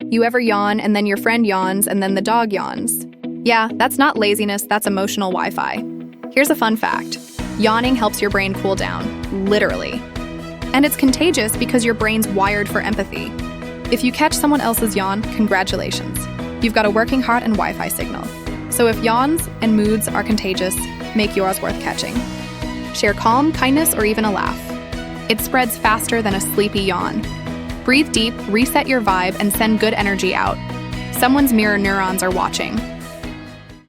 You ever yawn and then your friend yawns and then the dog yawns? Yeah, that's not laziness, that's emotional Wi-Fi. Here's a fun fact. Yawning helps your brain cool down, literally. And it's contagious because your brain's wired for empathy. If you catch someone else's yawn, congratulations. You've got a working heart and Wi-Fi signal. So if yawns and moods are contagious, make yours worth catching. Share calm, kindness, or even a laugh. It spreads faster than a sleepy yawn. Breathe deep, reset your vibe, and send good energy out. Someone's mirror neurons are watching.